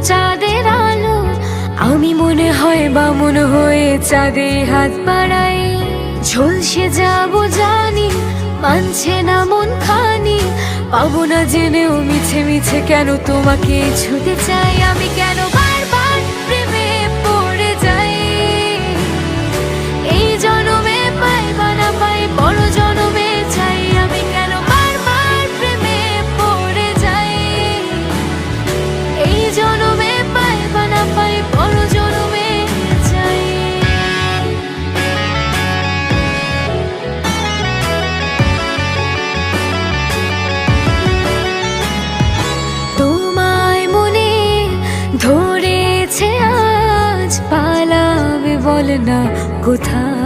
চাঁদের আলো, আমি মনে হয় বামুন হয়ে চাঁদে হাত বাড়াই। ঝলসে যাব জানি, মানছে না মন খানি, পাবো না জেনেও মিছে মিছে কেন তোমাকে ছুতে চাই। আমি কেন বারবার প্রেমে পড়ে যাই, এই জনমে পাই বা না পাই বড় জনমে চাই। আমি কেন বারবার প্রেমে পড়ে যাই, এই জনমে পাই বা না পাই বড় জনমে চাই। তোমায় মনে ধরেছে আজ, পালাবে বল না কোথায়।